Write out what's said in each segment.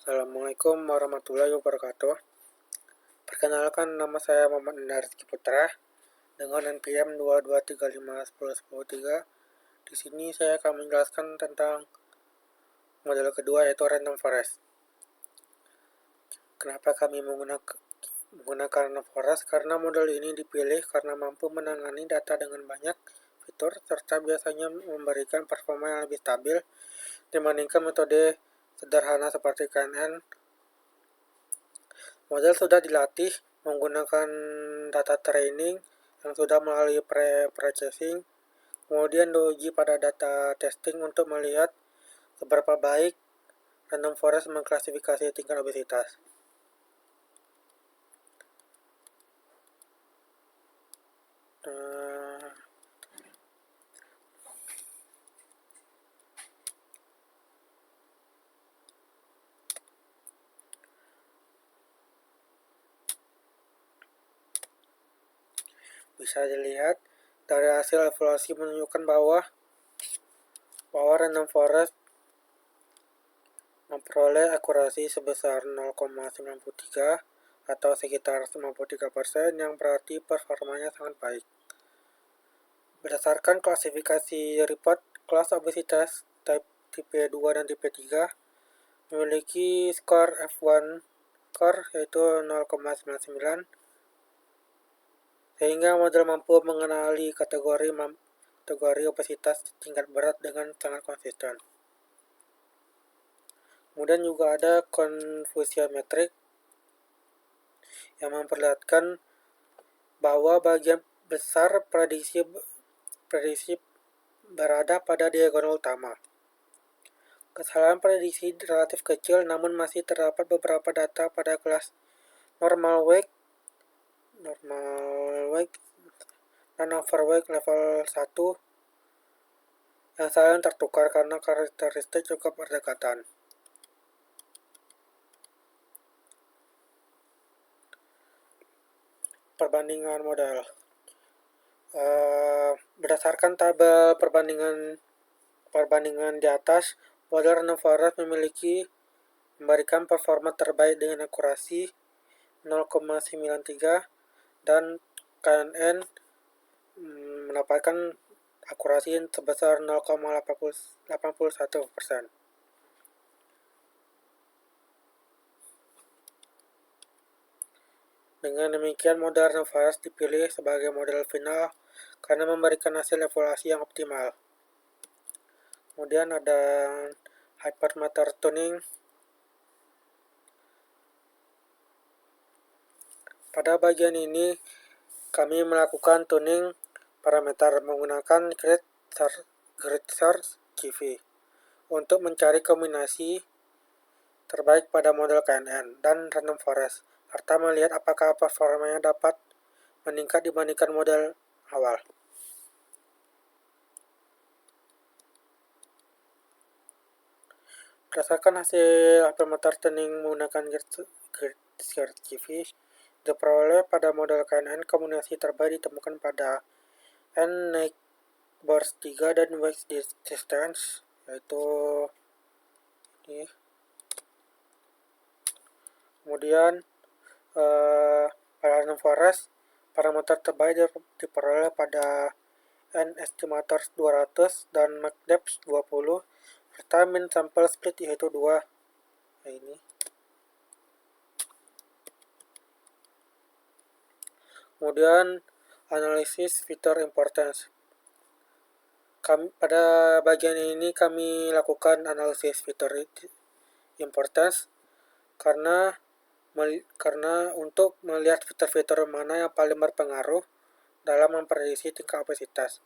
Assalamualaikum warahmatullahi wabarakatuh. Perkenalkan, nama saya Muhammad Endar Rizky Putra dengan NPM 2235103. Di sini saya akan menjelaskan tentang model kedua, yaitu random forest. Kenapa kami menggunakan random forest? Karena model ini dipilih karena mampu menangani data dengan banyak fitur serta biasanya memberikan performa yang lebih stabil dibandingkan metode sederhana seperti KNN. Model sudah dilatih menggunakan data training yang sudah melalui pre-processing, kemudian diuji pada data testing untuk melihat seberapa baik random forest mengklasifikasi tingkat obesitas. Bisa dilihat dari hasil evaluasi menunjukkan bahwa random forest memperoleh akurasi sebesar 0,93 atau sekitar 93%, yang berarti performanya sangat baik. Berdasarkan klasifikasi report, kelas obesitas tipe 2 dan tipe 3 memiliki skor F1 core yaitu 0,99, sehingga model mampu mengenali kategori obesitas tingkat berat dengan sangat konsisten. Kemudian juga ada confusion metric yang memperlihatkan bahwa bagian besar prediksi berada pada diagonal utama. Kesalahan prediksi relatif kecil, namun masih terdapat beberapa data pada kelas normal weight dan overweight level 1 yang saling tertukar karena karakteristik cukup berdekatan. Perbandingan model. Berdasarkan tabel perbandingan di atas, model random forest memberikan performa terbaik dengan akurasi 0,93 dan KNN mendapatkan akurasi sebesar 0,81%. Dengan demikian, model random forest dipilih sebagai model final karena memberikan hasil evaluasi yang optimal. Kemudian ada hypermeter tuning. Pada bagian ini, kami melakukan tuning parameter menggunakan grid search GV untuk mencari kombinasi terbaik pada model KNN dan random forest, serta melihat apakah performanya dapat meningkat dibandingkan model awal. Berdasarkan hasil hypermeter tuning menggunakan grid search GV, diperoleh pada model KNN kombinasi terbaik ditemukan pada N neighbors 3 dan weight distance, yaitu ini. Kemudian pada random forest, parameter terbaik diperoleh pada N estimators 200 dan MACDEPS 20 serta min sample split yaitu 2. Nah, ini. Kemudian analisis fitur importance. Pada bagian ini kami lakukan analisis fitur importance karena untuk melihat fitur-fitur mana yang paling berpengaruh dalam memprediksi tingkat obesitas.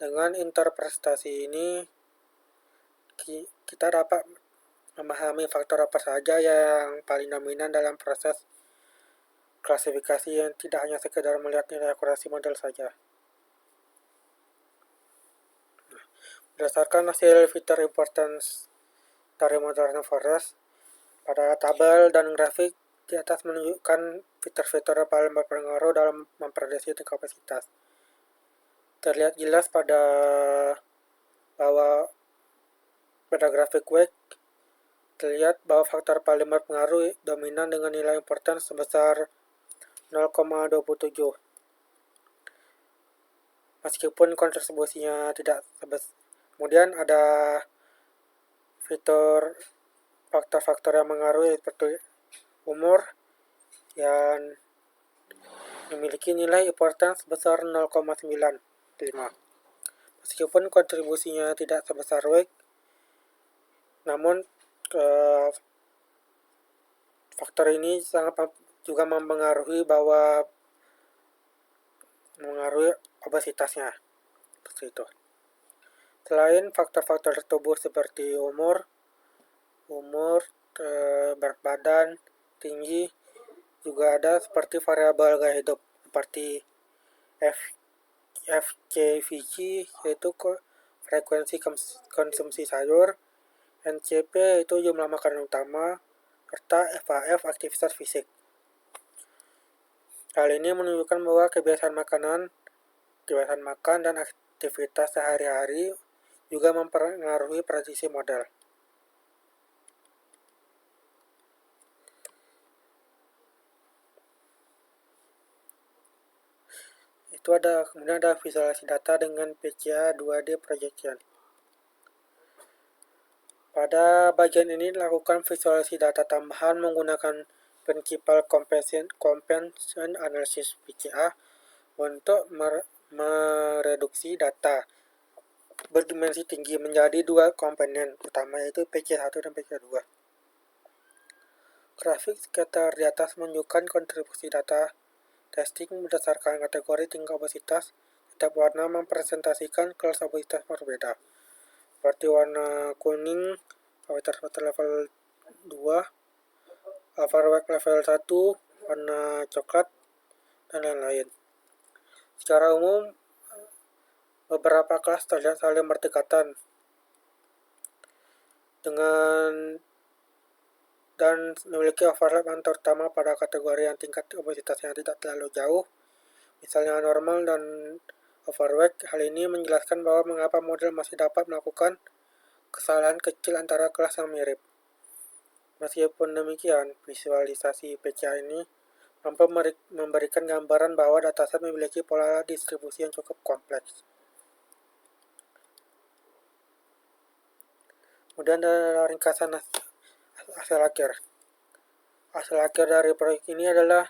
Dengan interpretasi ini, kita dapat memahami faktor apa saja yang paling dominan dalam proses klasifikasi yang tidak hanya sekedar melihat nilai akurasi model saja. Berdasarkan hasil fitur importance dari model random forest, pada tabel dan grafik di atas menunjukkan fitur-fitur yang paling berpengaruh dalam memprediksi tingkat obesitas. Terlihat jelas bahwa pada grafik weight, terlihat bahwa faktor paling berpengaruh dominan dengan nilai importance sebesar 0,27. Meskipun kontribusinya tidak sebesar. Kemudian ada fitur faktor-faktor yang mengaruhi seperti umur yang memiliki nilai importance sebesar 0,95. Meskipun kontribusinya tidak sebesar weight, namun faktor ini sangat juga mempengaruhi obesitasnya. Seperti itu. Selain faktor-faktor tubuh seperti umur, berat badan, tinggi, juga ada seperti variabel gaya hidup seperti FCVG yaitu frekuensi konsumsi sayur, NCP itu jumlah makanan utama, serta FAF aktivitas fisik. Hal ini menunjukkan bahwa kebiasaan makan dan aktivitas sehari-hari juga mempengaruhi prediksi model. Kemudian ada visualisasi data dengan PCA 2D projection. Pada bagian ini lakukan visualisasi data tambahan menggunakan Principal Compression Analysis PCA untuk mereduksi data berdimensi tinggi menjadi dua komponen utama, yaitu PC1 dan PC2. Grafik sekitar di atas menunjukkan kontribusi data testing berdasarkan kategori tingkat obesitas. Setiap warna mempresentasikan kelas obesitas berbeda. Seperti warna kuning, obesitas level 2, overweight level 1, warna coklat, dan lain-lain. Secara umum, beberapa kelas terlihat saling berdekatan dan memiliki overlap yang terutama pada kategori yang tingkat obesitasnya tidak terlalu jauh, misalnya normal dan overweight. Hal ini menjelaskan bahwa mengapa model masih dapat melakukan kesalahan kecil antara kelas yang mirip. Meskipun demikian, visualisasi PCA ini mampu memberikan gambaran bahwa dataset memiliki pola distribusi yang cukup kompleks. Kemudian ada ringkasan hasil akhir. Hasil akhir dari proyek ini adalah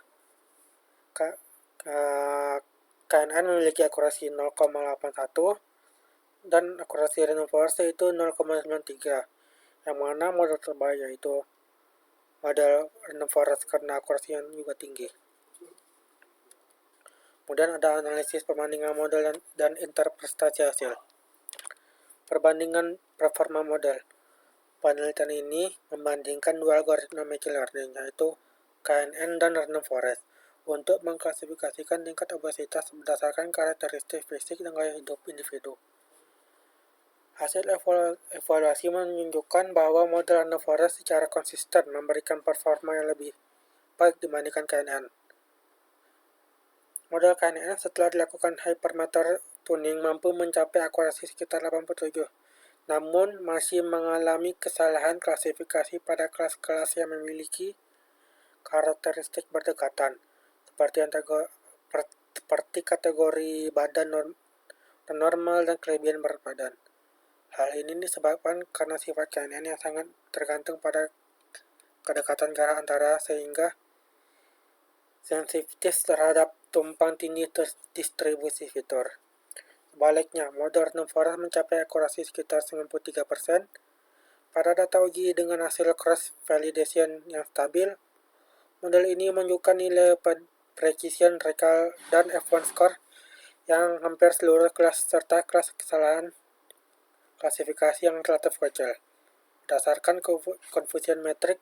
KNN memiliki akurasi 0,81 dan akurasi random forest yaitu 0,93, yang mana model terbaik yaitu model random forest karena akurasi yang juga tinggi. Kemudian ada analisis perbandingan model dan interpretasi hasil. Perbandingan performa model. Penelitian ini membandingkan dua algoritma machine learning, yaitu KNN dan random forest, untuk mengklasifikasikan tingkat obesitas berdasarkan karakteristik fisik dan gaya hidup individu. Hasil evaluasi menunjukkan bahwa model random forest secara konsisten memberikan performa yang lebih baik dibandingkan KNN. Model KNN setelah dilakukan hypermeter tuning mampu mencapai akurasi sekitar 87. Namun masih mengalami kesalahan klasifikasi pada kelas-kelas yang memiliki karakteristik berdekatan, seperti kategori badan normal dan kelebihan berat badan. Hal ini disebabkan karena sifat KNN yang sangat tergantung pada kedekatan jarak antara, sehingga sensitivitas terhadap tumpang tindih distribusi fitur. Sebaliknya, model random forest mencapai akurasi sekitar 93%. Pada data uji dengan hasil cross validation yang stabil, model ini menunjukkan nilai precision recall dan F1 score yang hampir seluruh kelas serta kelas kesalahan klasifikasi yang relatif kecil. Berdasarkan confusion metric,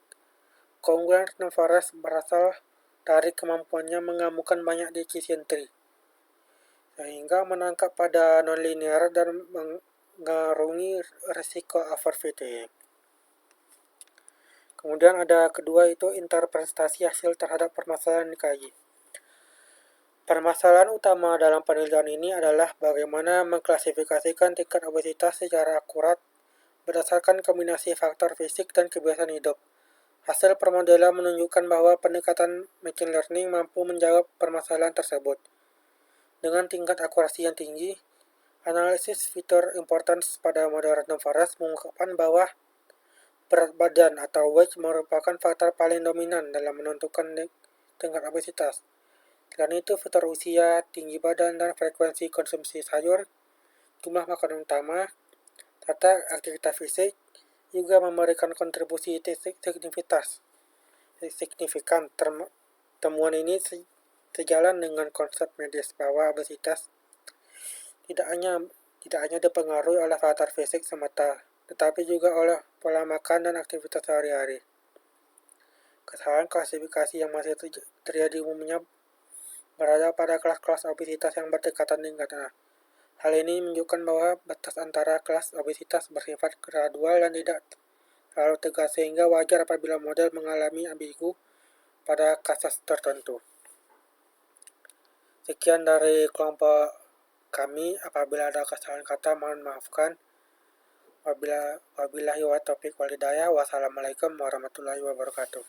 keunggulan random forest berasal dari kemampuannya menggabungkan banyak decision tree, sehingga menangkap pada nonlinear dan mengarungi risiko overfitting. Kemudian ada kedua, itu interpretasi hasil terhadap permasalahan dikaji. Permasalahan utama dalam penelitian ini adalah bagaimana mengklasifikasikan tingkat obesitas secara akurat berdasarkan kombinasi faktor fisik dan kebiasaan hidup. Hasil permodelan menunjukkan bahwa pendekatan machine learning mampu menjawab permasalahan tersebut. Dengan tingkat akurasi yang tinggi, analisis fitur importance pada model random forest mengungkapkan bahwa berat badan atau weight merupakan faktor paling dominan dalam menentukan tingkat obesitas. Selain itu, fitur usia, tinggi badan, dan frekuensi konsumsi sayur, jumlah makanan utama, serta aktivitas fisik juga memberikan kontribusi signifikan. Temuan ini sejalan dengan konsep medis bahwa obesitas tidak hanya dipengaruhi oleh faktor fisik semata, tetapi juga oleh pola makan dan aktivitas sehari-hari. Kesalahan klasifikasi yang masih terjadi umumnya berada pada kelas-kelas obesitas yang berdekatan dengan tengah. Hal ini menunjukkan bahwa batas antara kelas obesitas bersifat gradual dan tidak terlalu tegas, sehingga wajar apabila model mengalami ambigu pada kasus tertentu. Sekian dari kelompok kami. Apabila ada kesalahan kata, mohon maafkan. Wabillahi wa taufiq wal hidayah. Wassalamualaikum warahmatullahi wabarakatuh.